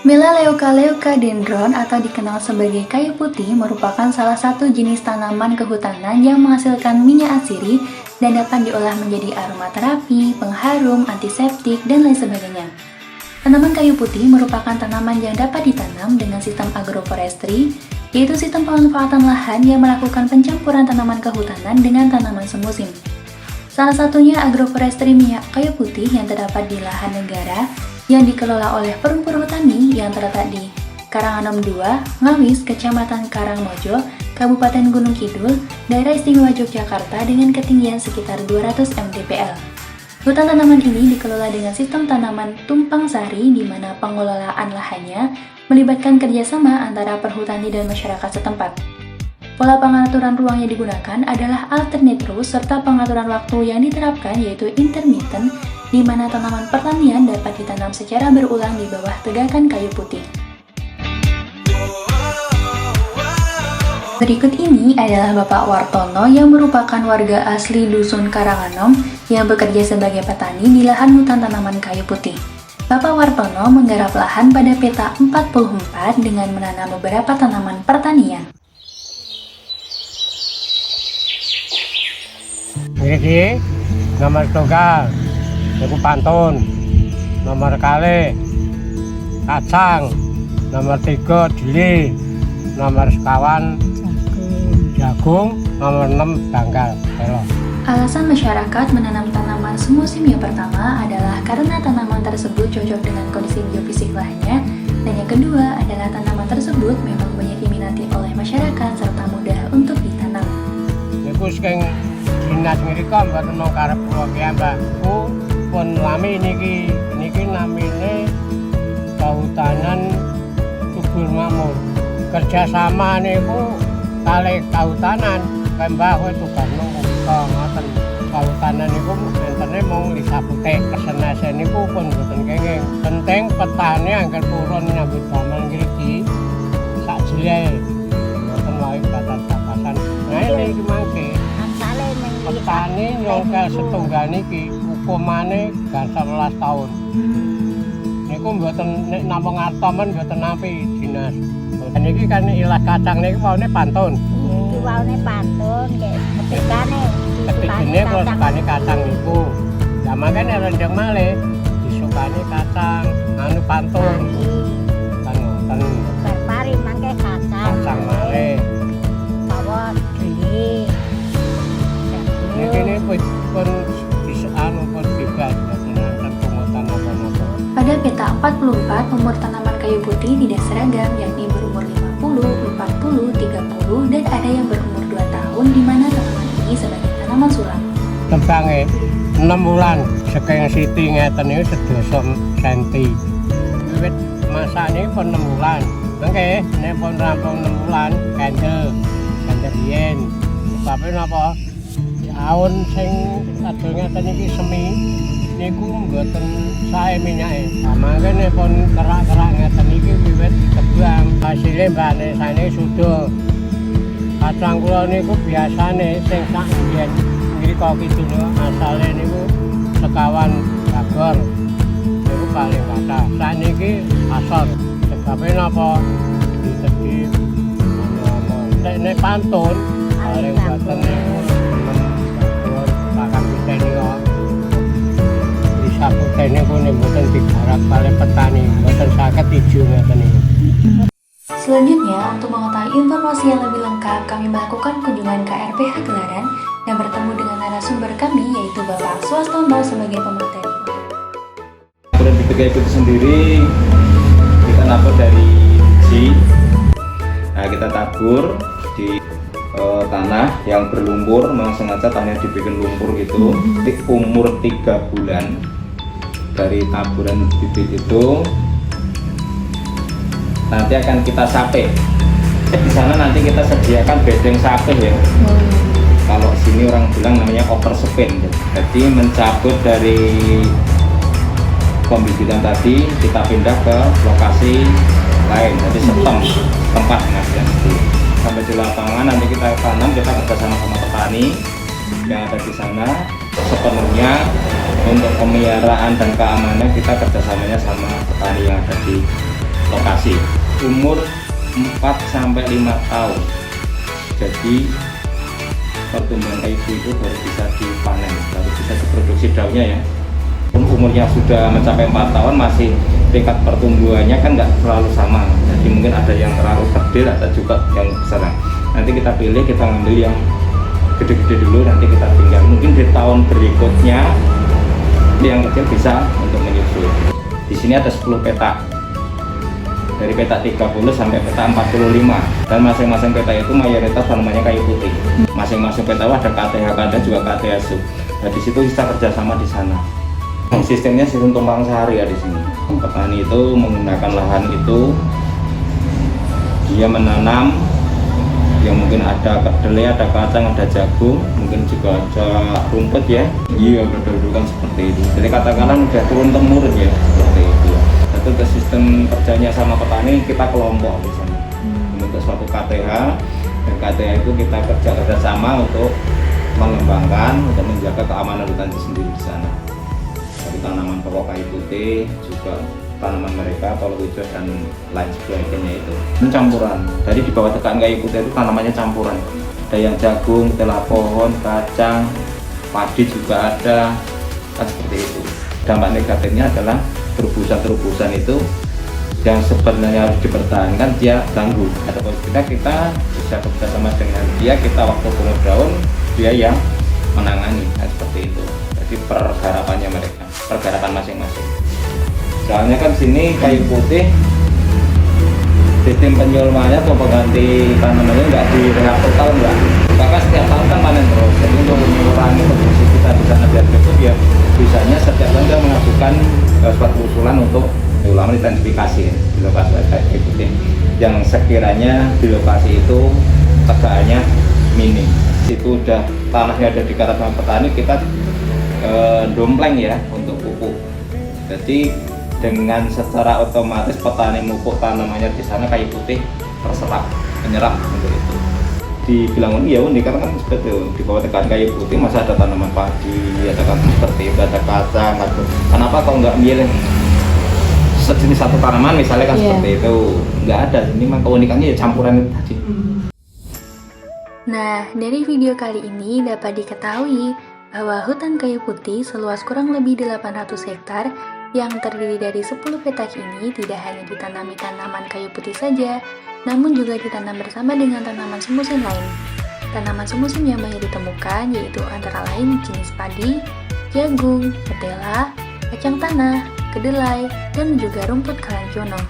Melaleuca atau dikenal sebagai kayu putih merupakan salah satu jenis tanaman kehutanan yang menghasilkan minyak atsiri dan dapat diolah menjadi aromaterapi, pengharum, antiseptik, dan lain sebagainya. Tanaman kayu putih merupakan tanaman yang dapat ditanam dengan sistem agroforestry, yaitu sistem pemanfaatan lahan yang melakukan pencampuran tanaman kehutanan dengan tanaman semusim. Salah satunya agroforestry minyak kayu putih yang terdapat di lahan negara yang dikelola oleh Perum Perhutani yang terletak di Karanganom 2, Ngawis, Kecamatan Karangmojo, Kabupaten Gunung Kidul, Daerah Istimewa Yogyakarta dengan ketinggian sekitar 200 mdpl. Hutan tanaman ini dikelola dengan sistem tanaman tumpang sari di mana pengelolaan lahannya melibatkan kerjasama antara perhutani dan masyarakat setempat. Pola pengaturan ruang yang digunakan adalah alternate rules serta pengaturan waktu yang diterapkan yaitu intermittent, di mana tanaman pertanian dapat ditanam secara berulang di bawah tegakan kayu putih. Berikut ini adalah Bapak Wartono yang merupakan warga asli Dusun Karanganom yang bekerja sebagai petani di lahan hutan tanaman kayu putih. Bapak Wartono menggarap lahan pada peta 44 dengan menanam beberapa tanaman pertanian. Ini nomor tunggal, itu pantun, nomor kali, kacang, nomor 3 jeli, nomor sekawan, jagung, nomor 6 tanggal, telur. Alasan masyarakat menanam tanaman semusim yang pertama adalah karena tanaman tersebut cocok dengan kondisi geofisik lahannya, dan yang kedua adalah tanaman tersebut memang banyak diminati oleh masyarakat serta mudah untuk ditanam. Niku saking dinas ngrika mboten mung karep kula piyambakku pun lami niki namine Kehutanan Subur Makmur. Kerjasama niku kalih kahutanan Mbah kowe tugas nunggu ngoten. Kahutanan niku entene mung lisaputek kesenase niku pun boten kenging. Penting petani angger purun nyambut damel ngriki sak jile. Mboten wae batas-batasan. Nah iki mangke petani nyongkel setunggal niki hukumane gangsal 12 tahun. Niku mboten nek namung artomen mboten nampi dinas. Niki kan ilah kacang niki waune pantun. Iki waune pantun nggih ketikane. Ketikane kok sukane kacang niku. Ya mangkene rendeng malih disukani kacang anu pantun. Pantun. Barpari mangke kacang. Kacang malih. Bawa dhewe. Ini pun bisa pun bebas dengan penguatan apa-apa. Pada peta 44, umur tanaman kayu putih tidak seragam, yakni berumur 50, 40, 30, dan ada yang berumur 2 tahun di mana tanaman ini sebagai tanaman sulam. Tembangnya 6 bulan, saking siti ngeten iki sedoso senti. Wiwit masane pun 6 bulan. Nggih, nek pun rampung 6 bulan, kandel riyen. Sebabé napa? Tahun sing kadung ngeten iki semi niku mboten sae minyake. Mangkene pun kerak-kerak ngeten iki wiwit ditebang. Hasile mbane sane sudo. Kacang kula niku biasane sing sak mbiyen ngrika kidul asale niku sekawan bagor. Niku paling kathah. Saniki asor. Sebabe napa? Ditedhi nek pantun paling boten niku ini pun mboten digarap oleh petani, mboten saged ijo ngeten iki. Selanjutnya, untuk mengetahui informasi yang lebih lengkap, kami melakukan kunjungan ke RPH Gelaran dan bertemu dengan narasumber kami, yaitu Bapak Swastono sebagai pemateri. Taburan bibit kayu putih sendiri kita nabur dari biji. Nah, kita tabur di tanah yang berlumpur, memang sengaja tanahnya dibikin lumpur gitu. Di umur 3 bulan dari taburan bibit itu nanti akan kita sape. Di sana nanti kita sediakan bedeng sape ya. Kalau sini orang bilang namanya overspin. Jadi mencabut dari pembibitan tadi kita pindah ke lokasi lain. Jadi tempat mas ya. Sampai di lapangan nanti kita tanam, kita bersama sama petani yang ada di sana sepenuhnya. Untuk pemeliharaan dan keamanan kita kerjasamanya sama petani yang ada di lokasi. Umur 4-5 tahun. Jadi pertumbuhan kayu putih itu baru bisa dipanen, baru bisa diproduksi daunnya ya. Umurnya sudah mencapai 4 tahun masih tingkat pertumbuhannya kan nggak selalu sama. Jadi mungkin ada yang terlalu kecil, ada juga yang besar. Nanti kita pilih, kita ngambil yang gede-gede dulu, nanti kita tinggal. Mungkin di tahun berikutnya yang kecil bisa untuk menyusul. Di sini ada 10 petak. Dari petak 30 sampai petak 45. Dan masing-masing petak itu mayoritas tanamannya kayu putih. Masing-masing petak ada KTH, ada juga KTH sub. Nah, di situ kita kerjasama di sana. Sistemnya sistem tumpang sari ya di sini. Petani itu menggunakan lahan itu, dia menanam yang mungkin ada kedelai, ada kacang, ada jagung, mungkin juga ada rumput ya. Iya, berdua-dua kan seperti itu. Jadi katakanlah udah turun temurun ya seperti itu. Itu ke sistem kerjanya sama petani, kita kelompok di sana. Membentuk suatu KTH, dan KTH itu kita kerja sama untuk mengembangkan, untuk menjaga keamanan hutan itu sendiri di sana. Dari tanaman pokok kayu putih, juga tanaman mereka, tolok hijau dan lain sebagainya itu. Ini campuran. Dari di bawah tekaan kayu putih itu tanamannya campuran. Ada yang jagung, telah pohon, kacang, padi juga ada, kan seperti itu. Dampak negatifnya adalah terubusan itu yang sebenarnya harus dipertahankan, dia ganggu. Atau kita bisa bekerjasama dengan dia, kita waktu tumbuh daun, dia yang menangani, kan seperti itu. Jadi pergerakannya mereka, pergerakan masing-masing. Soalnya kan sini kayu putih sistem penyulmannya atau pengganti tanamannya nggak direhab total, nggak. Bahkan setiap tahun kan panen terus. Jadi untuk mengurangi produksi kita di sana biar cukup ya, bisanya setiap tahun kita mengajukan suatu usulan untuk diulang identifikasi di lokasi kayu putih yang sekiranya di lokasi itu tegaannya minim. Situ udah tanahnya ada digarap sama petani, kita dompleng ya untuk pupuk. Jadi dengan secara otomatis petani pupuk tanamannya di sana kayu putih terserap, menyerap untuk itu. Dibilang iya unik karena kan seperti itu, di bawah tekan kayu putih masih ada tanaman padi, ada kan seperti itu, ada kacang, ada. Kenapa kau nggak milih sejenis satu tanaman misalnya kan seperti itu? Nggak ada, ini memang keunikannya ya campuran itu tadi. Nah, dari video kali ini dapat diketahui bahwa hutan kayu putih seluas kurang lebih 800 hektar yang terdiri dari 10 petak ini tidak hanya ditanami tanaman kayu putih saja, namun juga ditanam bersama dengan tanaman semusim lain. Tanaman semusim yang banyak ditemukan yaitu antara lain jenis padi, jagung, ketela, kacang tanah, kedelai, dan juga rumput kalanjono.